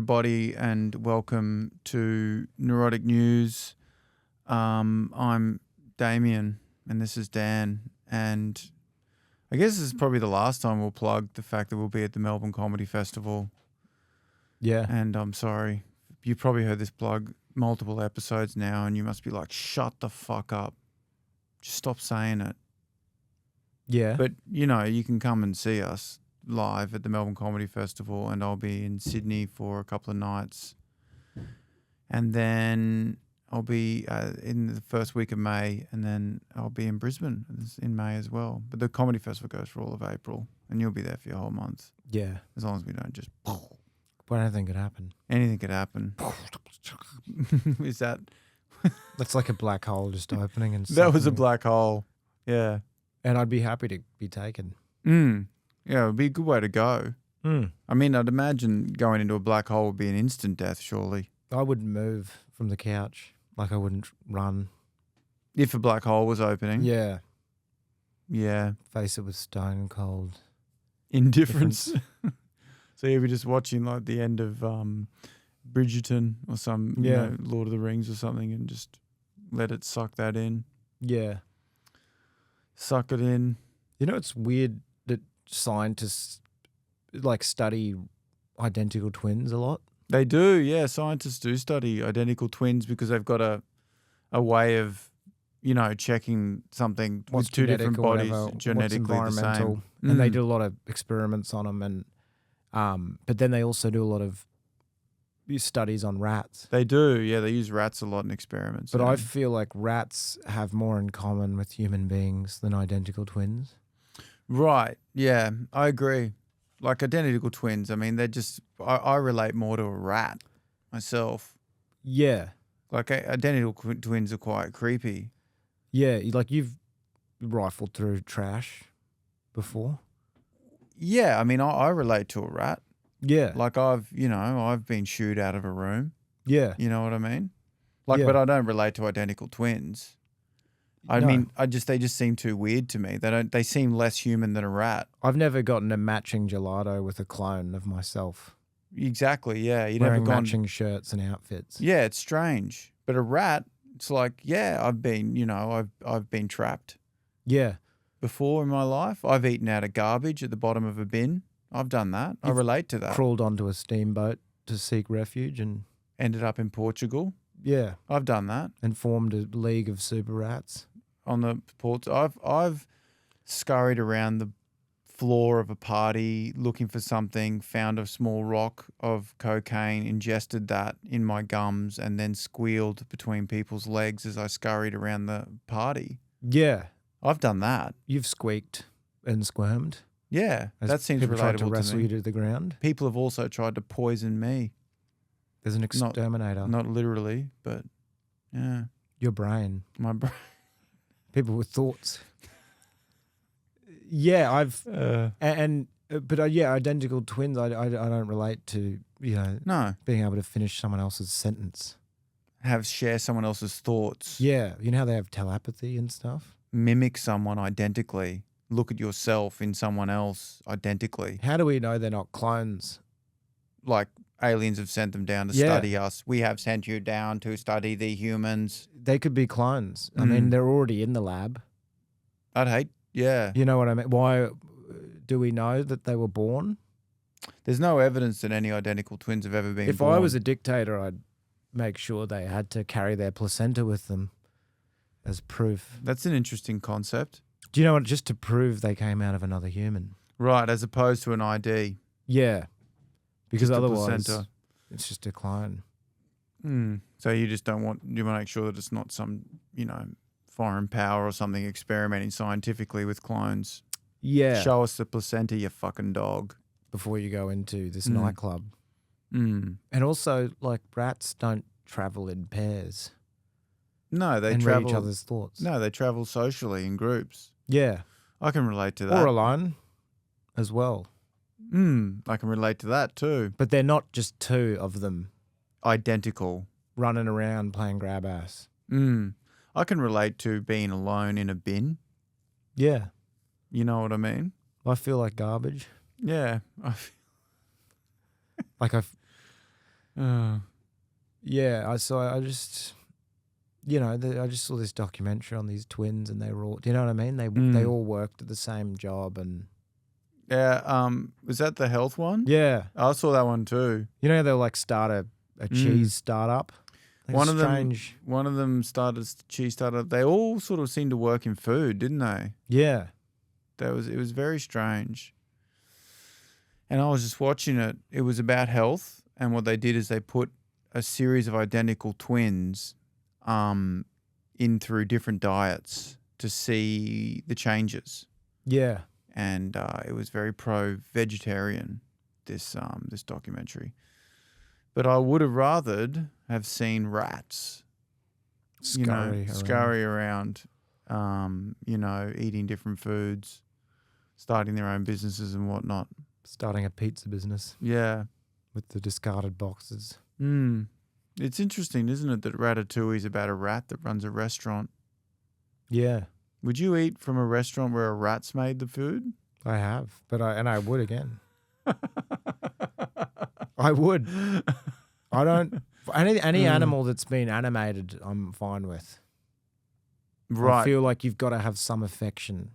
everybody, and welcome to Neurotic News. I'm Damien, and this is Dan, and I guess this is probably the last time we'll plug the fact that we'll be at the Melbourne Comedy Festival. Yeah. And I'm sorry, you've probably heard this plug multiple episodes now, and you must be like, shut the fuck up. Just stop saying it. Yeah. But, you know, you can come and see us live at the Melbourne Comedy Festival, and I'll be in Sydney for a couple of nights. And then I'll be in the first week of May, and then I'll be in Brisbane in May as well. But the Comedy Festival goes for all of April, and you'll be there for your whole month. Yeah. As long as we don't just... But anything could happen. Anything could happen. Is that... That's like a black hole just opening and That was a sucking. black hole. Yeah. And I'd be happy to be taken. Yeah, it would be a good way to go. I mean, I'd imagine going into a black hole would be an instant death, surely. I wouldn't move from the couch. Like I wouldn't run. If a black hole was opening. Yeah. Yeah. Face it with stone cold Indifference. So you'd be just watching like the end of Bridgerton or some you know, Lord of the Rings or something, and just let it suck that in. Yeah. Suck it in. You know, it's weird that scientists like study identical twins a lot. They do, yeah. Scientists do study identical twins because they've got a way of, you know, checking something What's with two different bodies whatever, genetically what's the same. environmental. And they do a lot of experiments on them, and but then they also do a lot of studies on rats. They do, yeah. They use rats a lot in experiments. But yeah. I feel like rats have more in common with human beings than identical twins. Right, yeah, I agree. Like identical twins, I mean, they're just, I relate more to a rat myself. Yeah. Like identical twins are quite creepy. Yeah, like you've rifled through trash before. Yeah, I mean, I relate to a rat. Yeah. Like I've been shooed out of a room. Yeah. You know what I mean? Like, Yeah. but I don't relate to identical twins. I No. mean, they just seem too weird to me. They seem less human than a rat. I've never gotten a matching gelato with a clone of myself. Exactly, yeah. You Wearing never gone matching shirts and outfits. Yeah, it's strange. But a rat, it's like, yeah, I've been trapped Yeah. before in my life. I've eaten out of garbage at the bottom of a bin. I've done that. I relate to that. Crawled onto a steamboat to seek refuge and Ended up in Portugal. yeah, I've done that. and formed a league of super rats. On the ports, I've scurried around the floor of a party looking for something, found a small rock of cocaine, ingested that in my gums, and then squealed between people's legs as I scurried around the party. Yeah. I've done that. You've squeaked and squirmed. Yeah, As that seems people tried to relatable wrestle to you me. to the ground. People have also tried to poison me. There's an exterminator. Not literally, but yeah, Your brain. my brain. People with thoughts. Yeah, I've identical twins. I don't relate to No, being able to finish someone else's sentence. share someone else's thoughts. Yeah, you know how they have telepathy and stuff. Mimic someone identically. Look at yourself in someone else identically. How do we know they're not clones? Like aliens have sent them down to Yeah. study us. We have sent you down to study the humans. They could be clones. I mean, they're already in the lab. Yeah. You know what I mean? Why do we know that they were born? There's no evidence that any identical twins have ever been If born. I was a dictator, I'd make sure they had to carry their placenta with them as proof. That's an interesting concept. Do you know what? Just to prove they came out of another human. Right, as opposed to an ID. Yeah. Because Just a otherwise, placenta. it's just a clone. So you just don't want, you want to make sure that it's not some, foreign power or something experimenting scientifically with clones. Yeah. Show us the placenta, you fucking dog. Before you go into this nightclub. Mm. And also, like, rats don't travel in pairs No, they and travel read each other's thoughts. No, they travel socially in groups. Yeah. I can relate to that. Or alone as well. I can relate to that too. But they're not just two of them Identical. running around playing grab ass. I can relate to being alone in a bin. Yeah. You know what I mean? I feel like garbage. Yeah. Like Yeah, I just I just saw this documentary on these twins, and they were all, do you know what I mean? They all worked at the same job, and Yeah. Was that the health one? yeah, I saw that one too. you know, they'll like start a cheese startup. Like One of them started cheese startup. They all sort of seemed to work in food, didn't they? Yeah, It was very strange. And I was just watching it. It was about health, and what they did is they put a series of identical twins in through different diets to see the changes. yeah, And it was very pro-vegetarian, this documentary. But I would have rathered have seen rats, scurry around, eating different foods, starting their own businesses and whatnot. starting a pizza business Yeah. with the discarded boxes. It's interesting, isn't it, that Ratatouille is about a rat that runs a restaurant. Yeah, Would you eat from a restaurant where a rat's made the food? I have, but I would again. I would. I don't. Any animal that's been animated, I'm fine with. Right. I feel like you've got to have some affection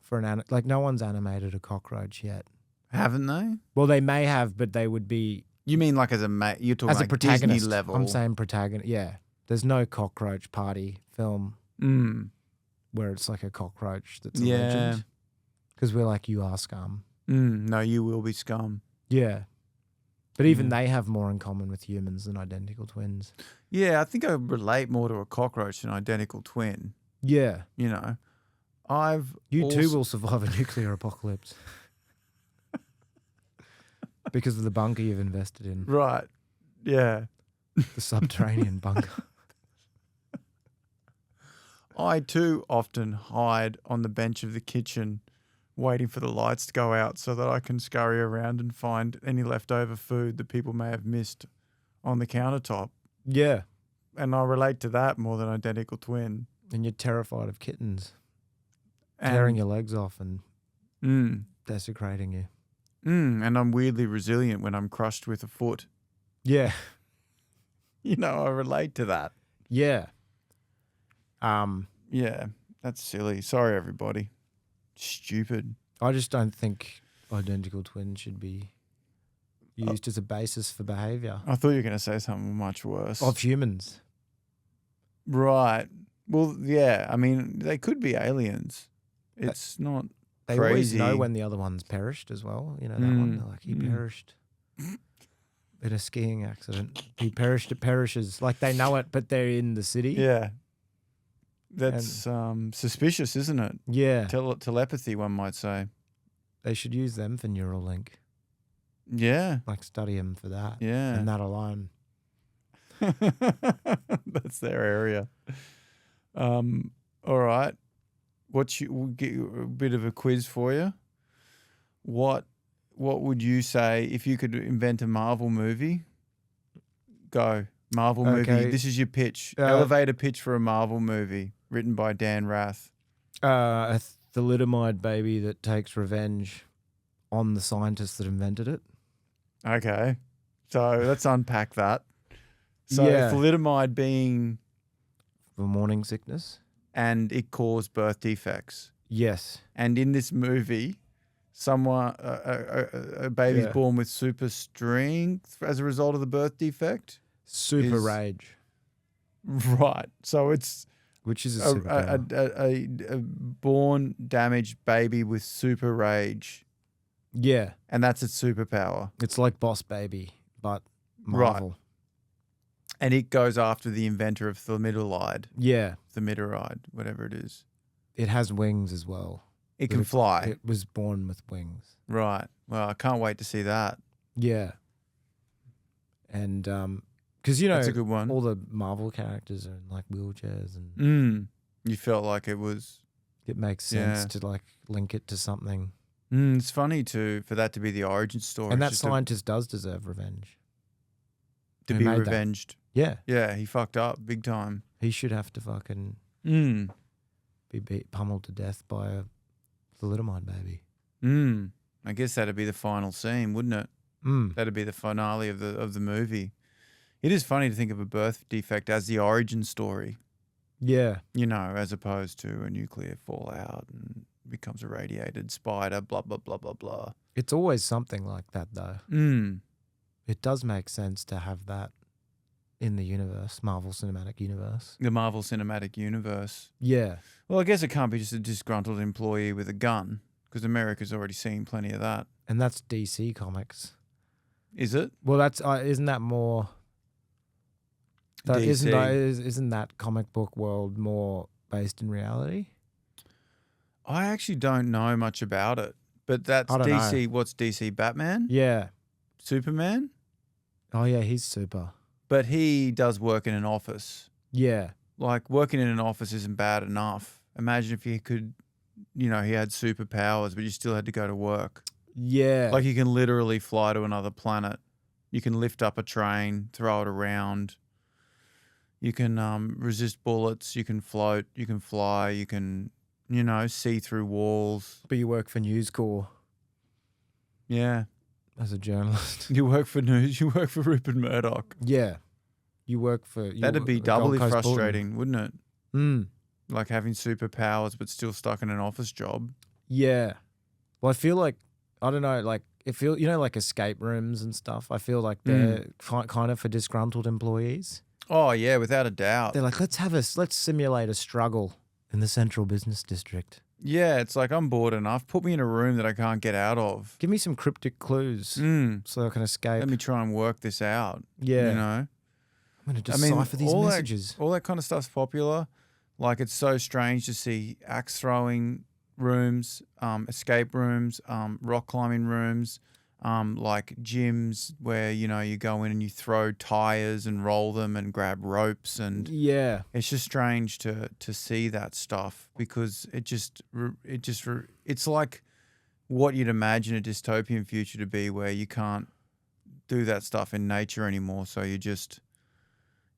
for an like no one's animated a cockroach yet. Haven't they? Well, they may have, but they would be You mean like as a you're talking as a like protagonist. Disney level? I'm saying protagonist. Yeah, there's no cockroach party film where it's like a cockroach that's a legend. Because we're like, you are scum. No, you will be scum. Yeah. But even they have more in common with humans than identical twins. Yeah, I think I relate more to a cockroach than an identical twin. Yeah. You know, You too will survive a nuclear apocalypse. Because of the bunker you've invested in. Right. Yeah. The subterranean bunker. I too often hide on the bench of the kitchen waiting for the lights to go out so that I can scurry around and find any leftover food that people may have missed on the countertop. Yeah. And I relate to that more than identical twin. And you're terrified of kittens tearing your legs off and desecrating you. And I'm weirdly resilient when I'm crushed with a foot. Yeah. I relate to that. Yeah. Yeah, that's silly. Sorry, everybody. Stupid. I just don't think identical twins should be used as a basis for behaviour. I thought you were going to say something much worse. Of humans. Right. Well, yeah. I mean, they could be aliens. It's not They crazy. always know when the other one's perished as well. You know, that one, they're like, he perished in a skiing accident. He perished, it perishes. Like, they know it, but they're in the city. Yeah. That's suspicious, isn't it? Yeah. Telepathy, one might say. They should use them for Neuralink. Yeah. Like, study them for that. Yeah. And that alone. That's their area. All right. We'll get a bit of a quiz for you. What would you say if you could invent a Marvel movie? Go. Marvel movie. This is your pitch. Elevator pitch for a Marvel movie written by Dan Rath. A thalidomide baby that takes revenge on the scientists that invented it. Okay. So let's unpack that. So thalidomide being... For morning sickness. And it caused birth defects. Yes. And in this movie, a baby's born with super strength as a result of the birth defect. Super rage. Right. So it's... Which is a born damaged baby with super rage. Yeah. And that's its superpower. It's like Boss Baby, but Marvel. Right. And it goes after the inventor of thalidomide. Yeah. Thalidomide, whatever it is. It has wings as well. It can fly. It was born with wings. Right. Well, I can't wait to see that. Yeah. And because, that's a good one. All the Marvel characters are in like wheelchairs and you felt like it was... It makes sense to like link it to something. It's funny for that to be the origin story. And that scientist does deserve revenge. To be revenged. Yeah. Yeah, he fucked up big time. He should have to fucking be pummeled to death by a thalidomide baby. I guess that'd be the final scene, wouldn't it? That'd be the finale of the movie. It is funny to think of a birth defect as the origin story, Yeah. you know, as opposed to a nuclear fallout and becomes a radiated spider, blah, blah, blah, blah, blah. It's always something like that, though. Mm. It does make sense to have that in the universe, Marvel Cinematic Universe. The Marvel Cinematic Universe. Yeah. Well, I guess it can't be just a disgruntled employee with a gun because America's already seen plenty of that. And that's DC Comics. Is it? Well, that's isn't that more? DC. Isn't that comic book world more based in reality? I actually don't know much about it, but that's I don't DC. know. What's DC? Batman? Yeah. Superman? Oh yeah, he's super. But he does work in an office. Yeah. Like, working in an office isn't bad enough. Imagine if he could, you know, he had superpowers, but you still had to go to work. Yeah. Like, you can literally fly to another planet. You can lift up a train, throw it around. You can resist bullets. You can float. You can fly. You can, you know, see through walls. but you work for News Corps Yeah. as a journalist. You work for news. You work for Rupert Murdoch. Yeah. You work for. That'd be the Gold doubly Coast Bulletin. frustrating, wouldn't it? Mm. Like having superpowers but still stuck in an office job. Yeah. Well, I feel like, I don't know, like, you know, like escape rooms and stuff. I feel like they're kind of for disgruntled employees. Oh, yeah, without a doubt. They're like, let's simulate a struggle in the central business district. Yeah, it's like, I'm bored enough. Put me in a room that I can't get out of. Give me some cryptic clues so I can escape. Let me try and work this out. Yeah. You know? I'm going to decipher these messages. All that kind of stuff's popular. Like, it's so strange to see axe throwing rooms, escape rooms, rock climbing rooms, like gyms where, you know, you go in and you throw tires and roll them and grab ropes, and Yeah. it's just strange to see that stuff because it's like what you'd imagine a dystopian future to be, where you can't do that stuff in nature anymore. So you just,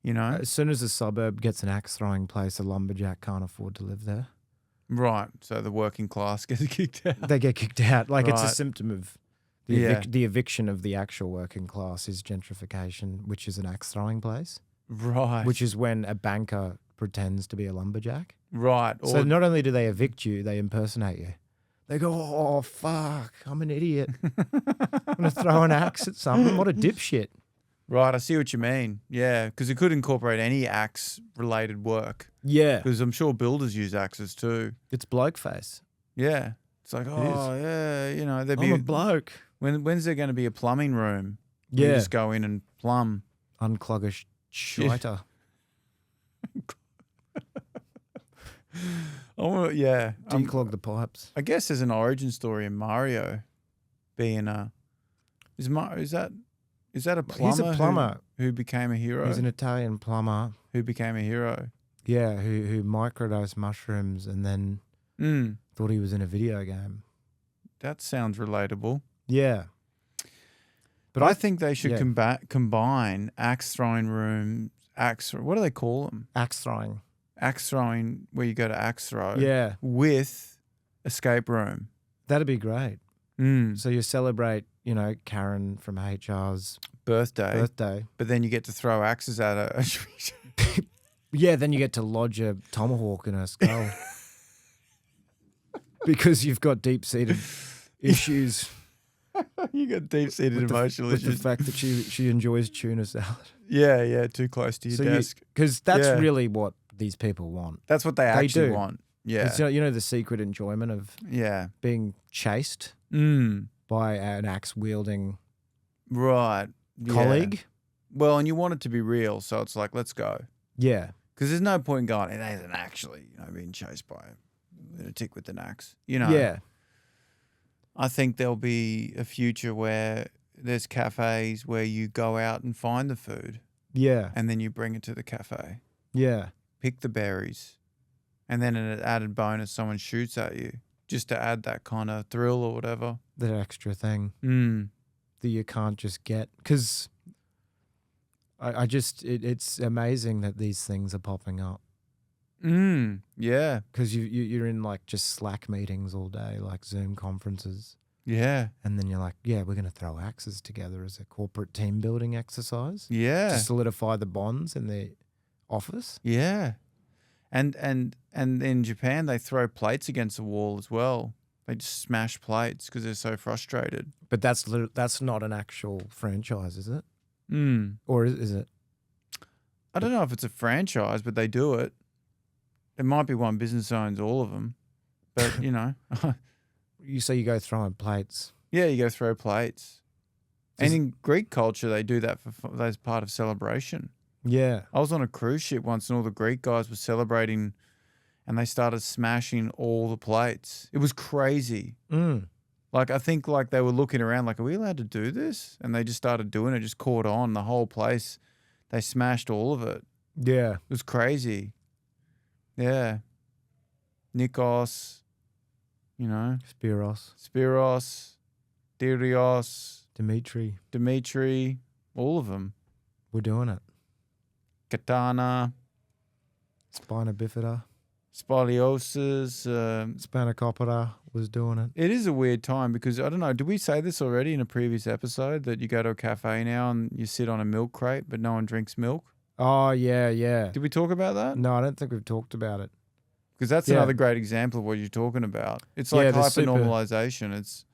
you know, As soon as a suburb gets an axe throwing place, a lumberjack can't afford to live there. right. So the working class gets kicked out. They get kicked out. Like, it's a Right. symptom of Yeah. the eviction of the actual working class is gentrification, which is an axe throwing place, Right. which is when a banker pretends to be a lumberjack. right. So Or not only do they evict you, they impersonate you. They go, oh, fuck, I'm an idiot. I'm going to throw an axe at someone. What a dipshit. right. I see what you mean. Yeah, because it could incorporate any axe related work. Yeah. Because I'm sure builders use axes too. It's bloke face. Yeah. It's like, oh yeah, you know, there'd I'm be a bloke. when's there going to be a plumbing room? Where Yeah. you just go in and plumb. Unclog a shiter. Oh yeah. Declog the pipes. I guess there's an origin story in Mario being a. Is that a plumber? He's a plumber. Who became a hero? He's an Italian plumber. Who became a hero? Yeah, who microdosed mushrooms and then thought he was in a video game. That sounds relatable. Yeah. But I think they should yeah. combine axe throwing rooms. What do they call them? Axe throwing. Axe throwing, where you go to axe throw. Yeah. With escape room. That'd be great. Mm. So you celebrate, you know, Karen from HR's Birthday. But then you get to throw axes at her. Yeah, then you get to lodge a tomahawk in her skull. Because you've got deep-seated issues. You got deep-seated emotional with the issues. fact that she enjoys tuna salad. Yeah, too close to your desk. Because that's really what these people want. That's what they actually want. Yeah. It's, you know, the secret enjoyment of being chased by an axe-wielding right colleague. Yeah. Well, and you want it to be real, so it's like, let's go. Yeah. Because there's no point going, it isn't actually, you know, being chased by a lunatic with an axe. You know? Yeah. I think there'll be a future where there's cafes where you go out and find the food. Yeah. And then you bring it to the cafe. Yeah. Pick the berries. And then an added bonus, someone shoots at you just to add that kind of thrill or whatever. That extra thing that you can't just get. Because it's amazing that these things are popping up. Yeah. Because you're in like just Slack meetings all day, like Zoom conferences. Yeah. And then you're like, yeah, we're going to throw axes together as a corporate team building exercise Yeah. to solidify the bonds in the office. Yeah. And in Japan, they throw plates against the wall as well. They just smash plates because they're so frustrated. But that's not an actual franchise, is it? Mm. Or is it? I don't know if it's a franchise, but they do it. It might be one business owns all of them. But, you know. You say you go throwing plates. Yeah, you go throw plates. Does- And in Greek culture, they do that as part of celebration. Yeah. I was on a cruise ship once and all the Greek guys were celebrating and they started smashing all the plates. It was crazy. Mm. Like, I think like they were looking around like, are we allowed to do this? And they just started doing it, just caught on. The whole place, they smashed all of it. Yeah. It was crazy. Yeah. Nikos, you know, Spiros, Dirios, Dimitri, all of them. We're doing it. Katana, Spina bifida. Spoliosis. Spanakopita was doing it. It is a weird time because, I don't know, did we say this already in a previous episode that you go to a cafe now and you sit on a milk crate but no one drinks milk? Oh, yeah, yeah. Did we talk about that? No, I don't think we've talked about it. Because that's Yeah. another great example of what you're talking about. It's like the super- hyper-normalization.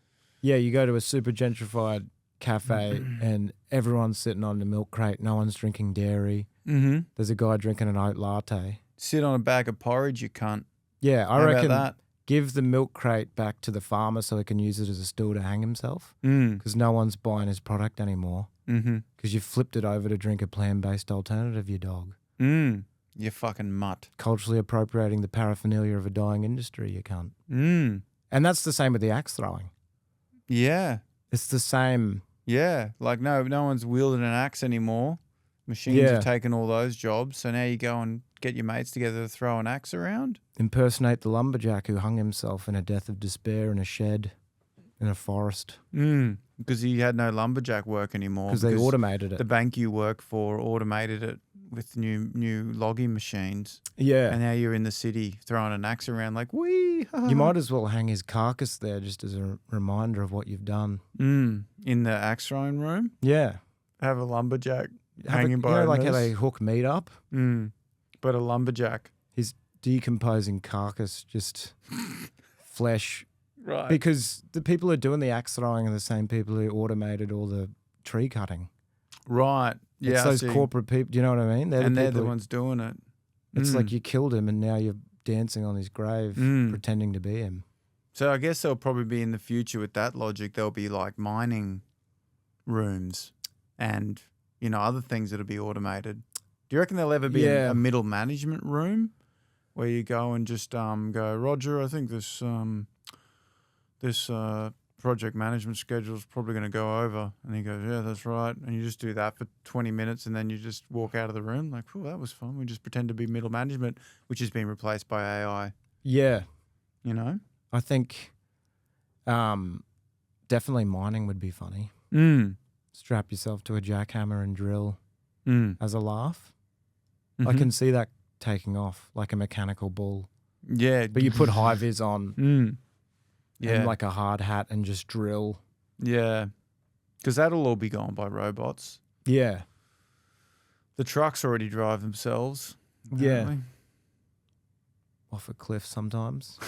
Yeah, you go to a super gentrified cafe and everyone's sitting on the milk crate. No one's drinking dairy. Mm-hmm. There's a guy drinking an oat latte. Sit on a bag of porridge, you cunt. Yeah, I How reckon about give the milk crate back to the farmer so he can use it as a stool to hang himself that? Mm. because no one's buying his product anymore Mm-hmm. because you flipped it over to drink a plant-based alternative, you dog. Mm. You fucking mutt. Culturally appropriating the paraphernalia of a dying industry, you cunt. Mm. And that's the same with the axe throwing. Yeah. It's the same. Yeah. Like, no one's wielding an axe anymore. Machines Yeah. have taken all those jobs. So now you go and get your mates together to throw an axe around. Impersonate the lumberjack who hung himself in a death of despair in a shed in a forest Because he had no lumberjack work anymore. because they automated it. The bank you work for automated it with new logging machines. Yeah. And now you're in the city throwing an axe around like, wee. You might as well hang his carcass there just as a reminder of what you've done. In the axe throwing room, Yeah. have a lumberjack Have hanging by a like how noose. they hook meat up? But a lumberjack. His decomposing carcass, just flesh. Right. Because the people who are doing the axe throwing are the same people who automated all the tree cutting. Right. Yeah. It's I those see. corporate people. Do you know what I mean? They're the people who- ones doing it. It's like you killed him and now you're dancing on his grave pretending to be him. So I guess there'll probably be in the future with that logic, there'll be like mining rooms and, you know, other things that'll be automated. Do you reckon there'll ever be Yeah. a middle management room where you go and just go, Roger, I think this project management schedule is probably going to go over. And he goes, yeah, that's right. And you just do that for 20 minutes and then you just walk out of the room like, oh, that was fun. We just pretend to be middle management, which has been replaced by AI, Yeah. you know? I think definitely mining would be funny. Strap yourself to a jackhammer and drill as a laugh. I can see that taking off like a mechanical bull. Yeah. But you put high vis on Yeah. and like a hard hat and just drill. Yeah. Because that'll all be gone by robots. Yeah. The trucks already drive themselves. Yeah. apparently. Off a cliff sometimes.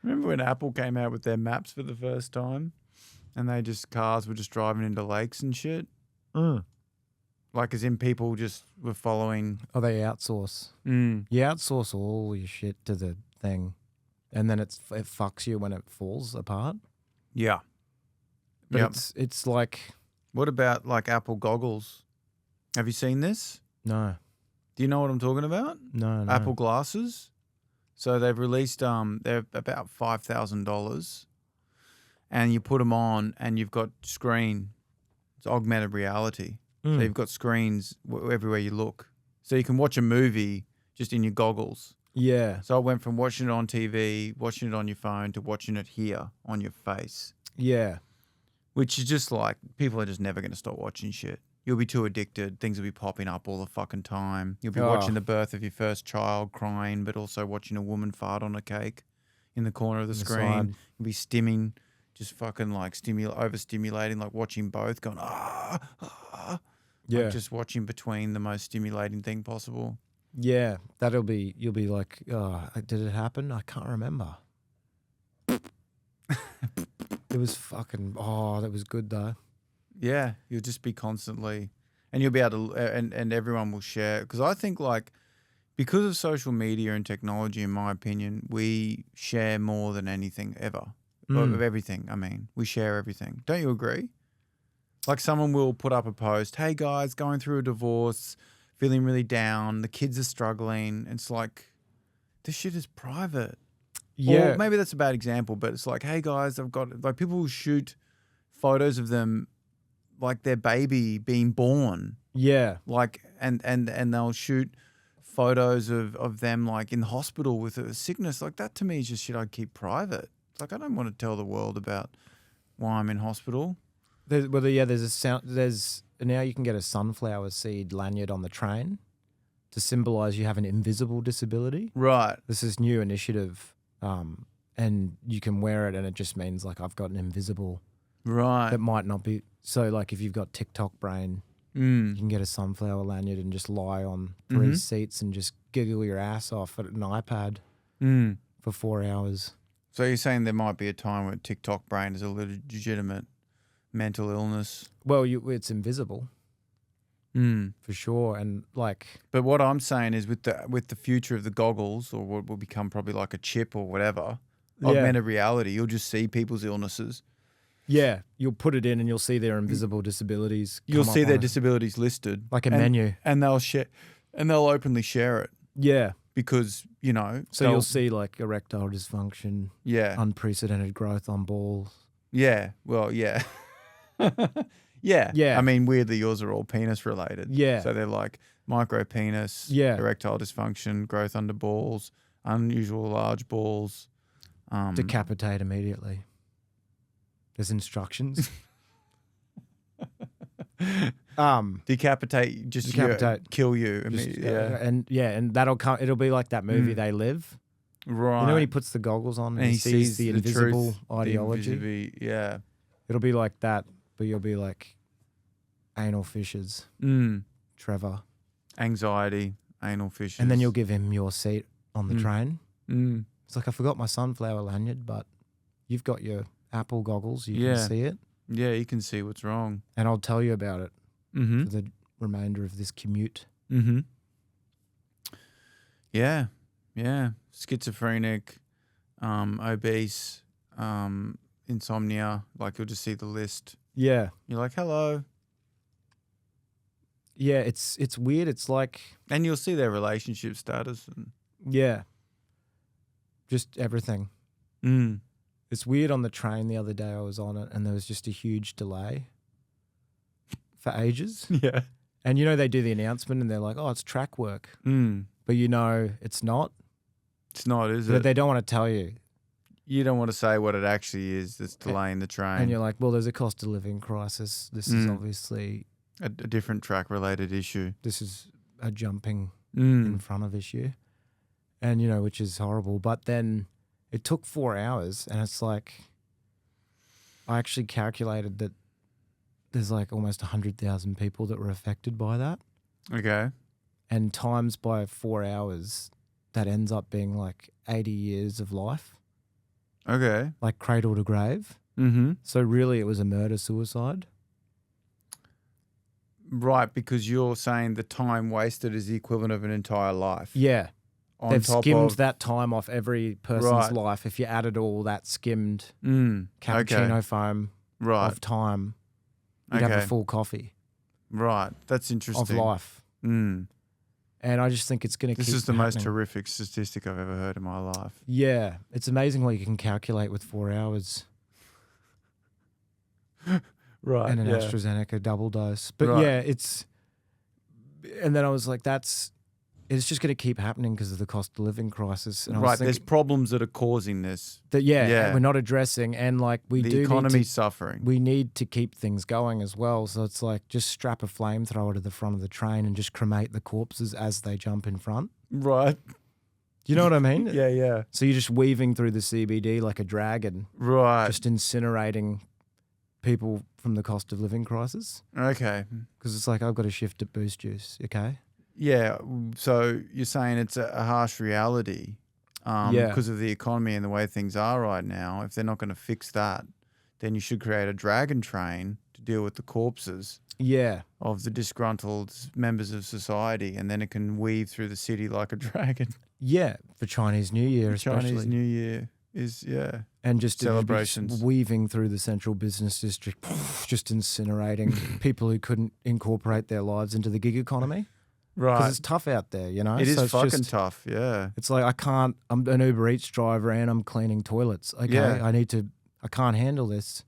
Remember when Apple came out with their maps for the first time? And cars were just driving into lakes and shit? Like as in people just were following. Oh, they outsource. You outsource all your shit to the thing. And then it fucks you when it falls apart. Yeah. But it's like... What about like Apple goggles? Have you seen this? No. Do you know what I'm talking about? No. Apple glasses. So they've released, they're about $5,000 and you put them on and you've got screen. It's augmented reality. So you've got screens everywhere you look. So you can watch a movie just in your goggles. Yeah. So I went from watching it on TV, watching it on your phone to watching it here on your face. Yeah. Which is just like, people are just never going to stop watching shit. You'll be too addicted. Things will be popping up all the fucking time. You'll be watching the birth of your first child crying, but also watching a woman fart on a cake. in the corner of the the screen. side. You'll be stimming, just fucking like overstimulating, like watching both, going like just watching between the most stimulating thing possible. Yeah, you'll be like, oh, did it happen? I can't remember. It was fucking, that was good though. Yeah, you'll just be constantly, and you'll be able to, and everyone will share. Because I think like, because of social media and technology, in my opinion, we share more than anything ever. Of everything, I mean. We share everything. Don't you agree? Like someone will put up a post, hey guys, going through a divorce, feeling really down, the kids are struggling. It's like, this shit is private. Yeah. Or maybe that's a bad example, but it's like, hey guys, I've got, like people will shoot photos of them like their baby being born. Yeah. Like, and they'll shoot photos of them like in the hospital with a sickness. Like that to me is just shit I'd keep private. It's like, I don't want to tell the world about why I'm in hospital. There's a sound. Now you can get a sunflower seed lanyard on the train to symbolize you have an invisible disability. Right. This is new initiative, and you can wear it, and it just means like I've got an invisible. Right. That might not be so. Like if you've got TikTok brain, you can get a sunflower lanyard and just lie on 3 seats and just giggle your ass off at an iPad for 4 hours. So you're saying there might be a time where TikTok brain is a legitimate mental illness? Well, it's invisible. For sure. And like, but what I'm saying is with the future of the goggles, or what will become probably like a chip or whatever, augmented reality, you'll just see people's illnesses. Yeah, you'll put it in and you'll see their invisible disabilities. You'll see their disabilities listed. Like a menu. And they'll share, and they'll openly share it. Yeah. Because, you know. So you'll see like erectile dysfunction. Yeah. Unprecedented growth on balls. Yeah. Well, yeah. Yeah. Yeah. I mean, weirdly, yours are all penis related. Yeah. So they're like micro penis, erectile dysfunction, growth under balls, unusual large balls. Decapitate immediately. There's instructions. Decapitate, kill you immediately. And that'll come. It'll be like that movie They Live. Right. You know when he puts the goggles on and he sees the invisible ideology. Yeah. It'll be like that, but you'll be like anal fissures. Trevor. Anxiety, anal fissures. And then you'll give him your seat on the train. It's like, I forgot my sunflower lanyard, but you've got your Apple goggles. You can see it. Yeah, you can see what's wrong. And I'll tell you about it for the remainder of this commute. Yeah. Yeah. Schizophrenic, obese, insomnia. Like you'll just see the list. Yeah. You're like, hello. Yeah, it's weird. It's like... And you'll see their relationship status. Yeah. Just everything. It's weird on the train the other day I was on it and there was just a huge delay for ages. Yeah. And you know they do the announcement and they're like, oh, it's track work. But you know it's not. It's not, is it? But they don't want to tell you. You don't want to say what it actually is that's delaying the train. And you're like, well, there's a cost of living crisis. This is obviously... A different track-related issue. This is a jumping in front of issue. And, you know, which is horrible. But then it took 4 hours and it's like, I actually calculated that there's like almost 100,000 people that were affected by that. Okay. And times by 4 hours, that ends up being like 80 years of life. Okay. Like cradle to grave. So really it was a murder-suicide. Right, because you're saying the time wasted is the equivalent of an entire life. Yeah. On They've top skimmed of that time off every person's life. If you added all that skimmed cappuccino foam of time, you'd have a full coffee. Right. That's interesting. Of life. And I just think it's going to keep This is the happening. most horrific statistic I've ever heard in my life. Yeah. It's amazing what you can calculate with 4 hours. Right. And an AstraZeneca double dose. But yeah, it's... And then I was like, it's just going to keep happening because of the cost of living crisis. And I was thinking, there's problems that are causing this. That we're not addressing, and like the economy's suffering. We need to keep things going as well. So it's like just strap a flamethrower to the front of the train and just cremate the corpses as they jump in front. Right. You know what I mean? Yeah. So you're just weaving through the CBD like a dragon, Right. just incinerating people from the cost of living crisis. Okay. Because it's like, I've got to shift to Boost Juice, okay? Yeah. So you're saying it's a harsh reality Yeah. because of the economy and the way things are right now. If they're not going to fix that, then you should create a dragon train to deal with the corpses Yeah. of the disgruntled members of society, and then it can weave through the city like a dragon. Yeah, for Chinese New Year especially. Chinese New Year is, yeah. And just Celebrations. weaving through the central business district, just incinerating people who couldn't incorporate their lives into the gig economy. Right. Because it's tough out there, you know? It is So it's fucking just- tough, yeah. It's like, I'm an Uber Eats driver and I'm cleaning toilets. Okay, Yeah. I can't handle this.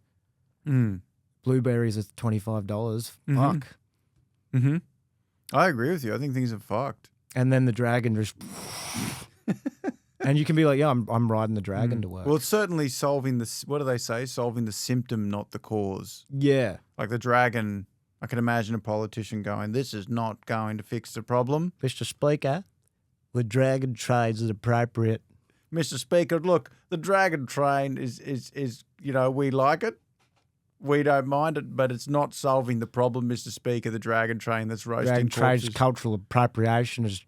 Mm. Blueberries are $25. Mhm. Fuck. Mm-hmm. I agree with you. I think things are fucked. And then the dragon just... and you can be like, yeah, I'm riding the dragon to work. Well, it's certainly solving the, what do they say? Solving the symptom, not the cause. yeah. Like the dragon, I can imagine a politician going, this is not going to fix the problem. Mr. Speaker, the dragon trains is appropriate. Mr. Speaker, look, the dragon train is you know, we like it. We don't mind it, but it's not solving the problem, Mr. Speaker, the dragon train that's roasting Dragon trains corpses. cultural appropriation is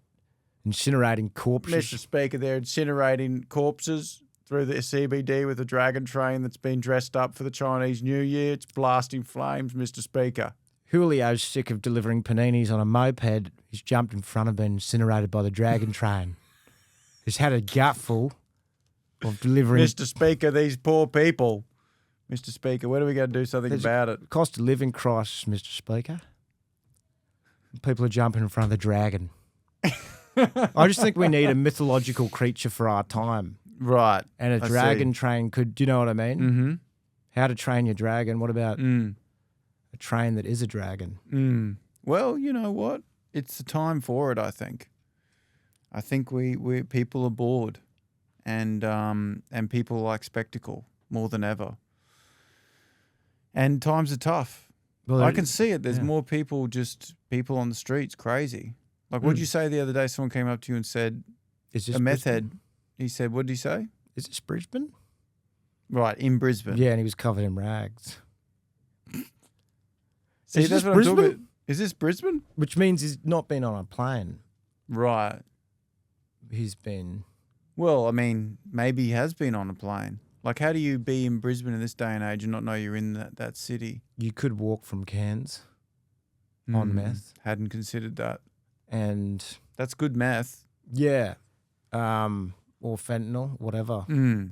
incinerating corpses. Mr. Speaker, they're incinerating corpses through the CBD with a dragon train that's been dressed up for the Chinese New Year. It's blasting flames, Mr. Speaker. Julio's sick of delivering paninis on a moped. He's jumped in front of and incinerated by the dragon train. He's had a gutful of delivering Mr. Speaker, these poor people. Mr. Speaker, when are we going to do something There's about it? cost of living crisis, Mr. Speaker. People are jumping in front of the dragon. I just think we need a mythological creature for our time. Right. And a I dragon train could, do you know what I mean? Mm-hmm. How to train your dragon. What about Mm. a train that is a dragon? Mm. Well, you know what? It's the time for it, I think. I think we people are bored and people like spectacle more than ever. And times are tough. Well, I can see it. There's yeah. more people on the streets, crazy. Like, what did you say the other day? Someone came up to you and said, Is this a meth Brisbane? head. He said, what did he say? Is this Brisbane? Right, in Brisbane. Yeah, and he was covered in rags. See, Is that's this what I'm talking Brisbane? about. Is this Brisbane? Which means he's not been on a plane. Right. He's been... Well, I mean, maybe he has been on a plane. Like, how do you be in Brisbane in this day and age and not know you're in that city? You could walk from Cairns on meth. Hadn't considered that. And... That's good meth. Yeah. Or fentanyl, whatever. Mm.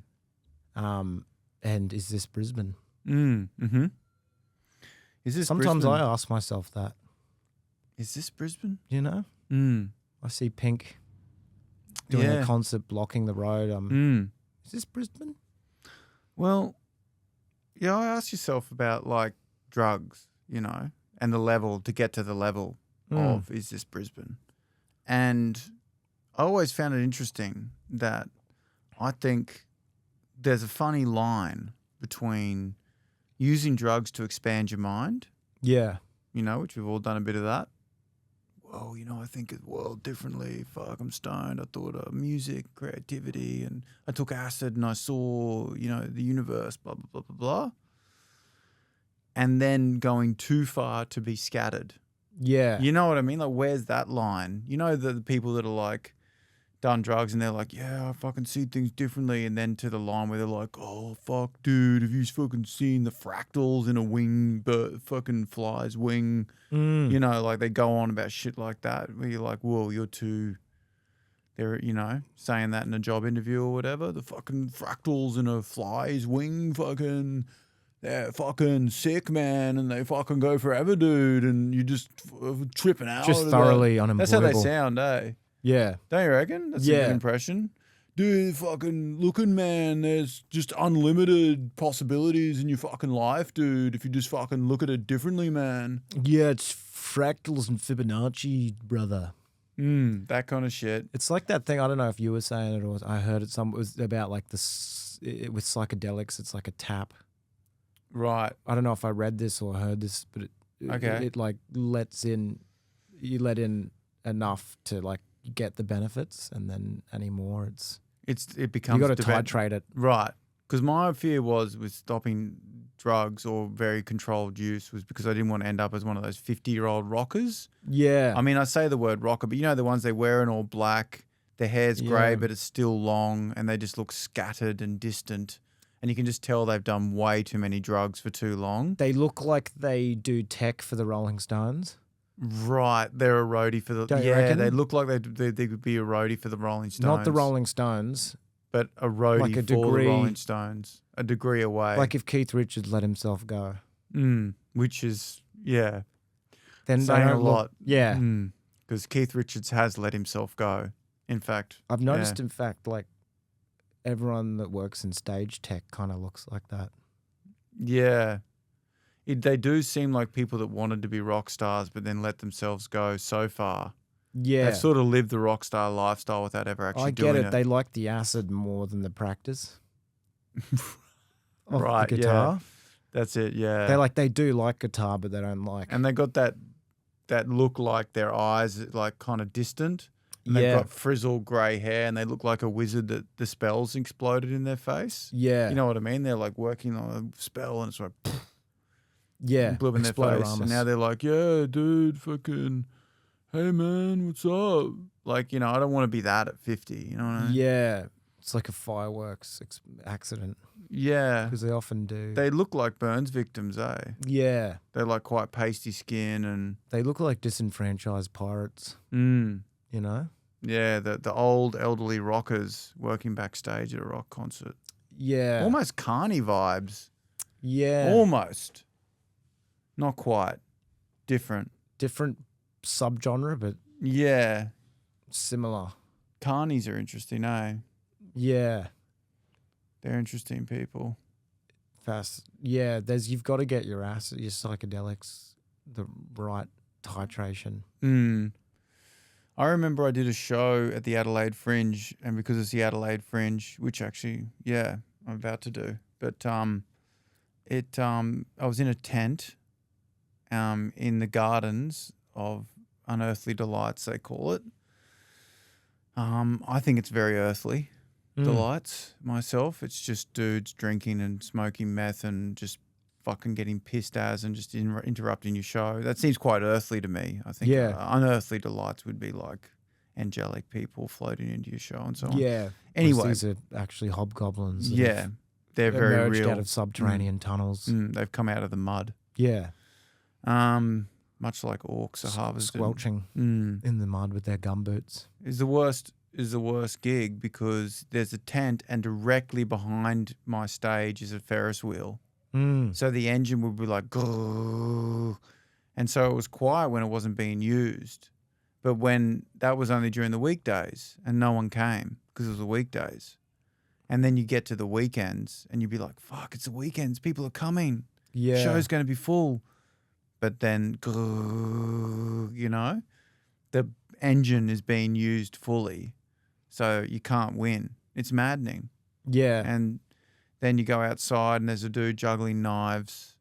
And is this Brisbane? Mm-hmm. Is this Sometimes Brisbane? I ask myself that, Is this Brisbane? you know? Mm. I see Pink doing Yeah. a concert blocking the road. Is this Brisbane? Well, yeah, I ask yourself about, like, drugs, you know, and the level, to get to the level of, is this Brisbane? And I always found it interesting that I think there's a funny line between using drugs to expand your mind, Yeah. you know, which we've all done a bit of that. Well, you know, I think of the world differently. Fuck, I'm stoned. I thought of music, creativity, and I took acid and I saw, you know, the universe, blah, blah, blah, blah, blah. And then going too far to be scattered. Yeah. You know what I mean? Like, where's that line? You know, the people that are like, done drugs and they're like, yeah, I fucking see things differently. And then to the line where they're like, oh, fuck, dude, have you fucking seen the fractals in a wing, fucking fly's wing? You know, like they go on about shit like that where you're like, whoa, you're too, they're, you know, saying that in a job interview or whatever. The fucking fractals in a fly's wing, fucking, they're fucking sick, man. And they fucking go forever, dude. And you just tripping out. Just about- thoroughly That's how they unemployable. sound, eh? Yeah. Don't you reckon? That's a Yeah. good impression. Dude, fucking looking, man, there's just unlimited possibilities in your fucking life, dude, if you just fucking look at it differently, man. Yeah, it's fractals and Fibonacci, brother. That kind of shit. It's like that thing, I don't know if you were saying it or I heard it, it was about like this, with psychedelics, it's like a tap. Right. I don't know if I read this or heard this, but Okay. it like lets in, you let in enough to like you get the benefits, and then anymore It becomes you got to depend- titrate it. Right. Because my fear was with stopping drugs or very controlled use was because I didn't want to end up as one of those 50-year-old rockers. Yeah. I mean, I say the word rocker, but you know the ones they wear in all black, their hair's grey, Yeah. but it's still long, and they just look scattered and distant. And you can just tell they've done way too many drugs for too long. They look like they do tech for the Rolling Stones. Right. They're a roadie for the... Don't you yeah, reckon? they look like they could be a roadie for the Rolling Stones. Not the Rolling Stones. But a roadie Like a for degree- the Rolling Stones. A degree away. Like if Keith Richards let himself go. Which is, yeah, Then they saying a don't look- lot. Yeah. Because Keith Richards has let himself go. In fact, I've noticed, in fact, like everyone that works in stage tech kind of looks like that. yeah, they do seem like people that wanted to be rock stars, but then let themselves go so far. Yeah. They've sort of lived the rock star lifestyle without ever actually I doing get it. it. They like the acid more than the practice. Of Right, the yeah. guitar. That's it. Yeah, They do like guitar, but they don't like. and they got that look like their eyes like kind of distant. And they've Yeah. got frizzled grey hair, and they look like a wizard that the spells exploded in their face. Yeah. You know what I mean? They're like working on a spell, and it's like yeah. blew in their face. And now they're like, yeah, dude, fucking, hey, man, what's up? Like, you know, I don't want to be that at 50, you know what I mean? Yeah. It's like a fireworks accident Yeah. because they often do. They look like Burns victims, eh? yeah. They're like quite pasty skin and... They look like disenfranchised pirates, Mm. you know? Yeah, the old elderly rockers working backstage at a rock concert. Yeah. Almost Carney vibes. Yeah. Almost. Not quite. Different. Different subgenre, but Yeah. similar. Carnies are interesting, eh? Yeah. They're interesting people. Fast. Yeah. You've got to get your psychedelics the right titration. I remember I did a show at the Adelaide Fringe, and because it's the Adelaide Fringe, which actually, yeah, I'm about to do. But I was in a tent in the gardens of Unearthly Delights, they call it. I think it's very earthly delights myself. It's just dudes drinking and smoking meth and just fucking getting pissed as and just interrupting your show. That seems quite earthly to me. I think Unearthly Delights would be like angelic people floating into your show and so on. Yeah. Anyway. These are actually hobgoblins. that Yeah. have They're very emerged real. out of subterranean tunnels. They've come out of the mud. Yeah. Much like orcs are harvested. Squelching in the mud with their gumboots. Is the worst gig because there's a tent and directly behind my stage is a Ferris wheel. So the engine would be like, grrr, and so it was quiet when it wasn't being used. But when that was only during the weekdays and no one came because it was the weekdays. And then you get to the weekends and you'd be like, fuck, it's the weekends. People are coming. Yeah. Show's going to be full. But then, grrr, you know, the engine is being used fully. So you can't win. It's maddening. Yeah. And then you go outside and there's a dude juggling knives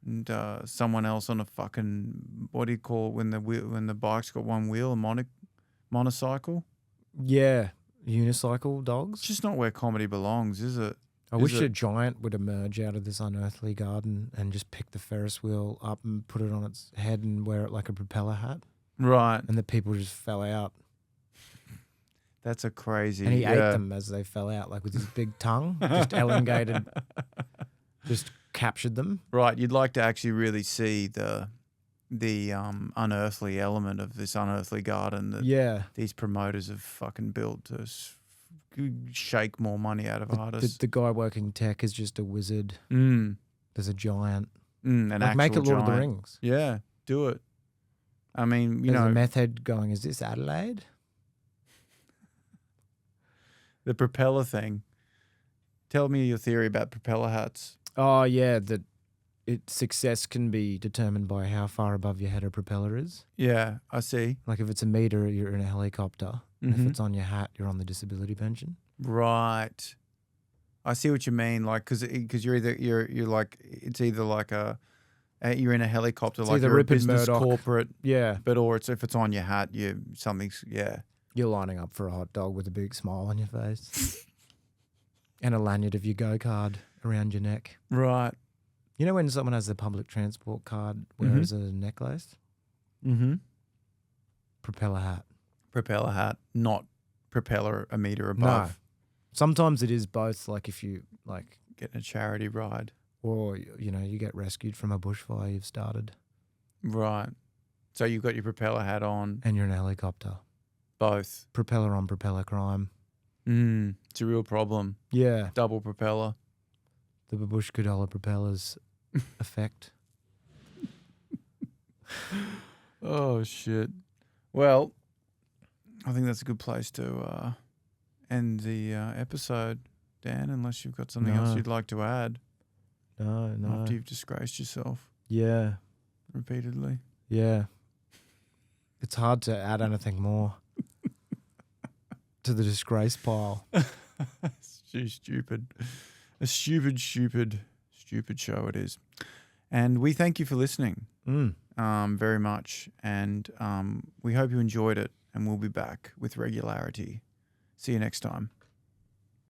and someone else on a fucking, what do you call it when the bike's got one wheel, a monocycle? Yeah. Unicycle dogs. It's just not where comedy belongs, is it? I wish a giant would emerge out of this unearthly garden and just pick the Ferris wheel up and put it on its head and wear it like a propeller hat. Right. And the people just fell out. That's a crazy... And he ate them as they fell out, like with his big tongue, just elongated, just captured them. Right. You'd like to actually really see the unearthly element of this unearthly garden that these promoters have fucking built to shake more money out of artists. The guy working tech is just a wizard. There's a giant. An like actual make it Lord giant. of the Rings. Yeah, do it. I mean, There's a meth head going, is this Adelaide? The propeller thing. Tell me your theory about propeller hats. Oh, yeah, that success can be determined by how far above your head a propeller is. Yeah, I see. Like if it's a meter, you're in a helicopter. And if it's on your hat, you're on the disability pension. Right. I see what you mean. Like, because you're like, it's either like you're in a helicopter, It's like either you're a Rupert business Murdoch. corporate, Yeah. or if it's on your hat, something's, yeah. You're lining up for a hot dog with a big smile on your face and a lanyard of your go card around your neck. Right. You know when someone has a public transport card wears a necklace? Mm-hmm. Propeller hat. Propeller hat, not propeller a meter above. No. Sometimes it is both, like if you like Getting a charity ride. or you know, you get rescued from a bushfire you've started Right. So you've got your propeller hat on. and you're in a helicopter. Both. Propeller on propeller crime. It's a real problem. Yeah. Double propeller. The babushka dollar propellers effect. Oh, shit. Well, I think that's a good place to end the episode, Dan, unless you've got something else No. you'd like to add No. after you've disgraced yourself Yeah. repeatedly. Yeah. It's hard to add anything more to the disgrace pile. It's too stupid. A stupid show it is. And we thank you for listening very much. And we hope you enjoyed it. And we'll be back with regularity. See you next time.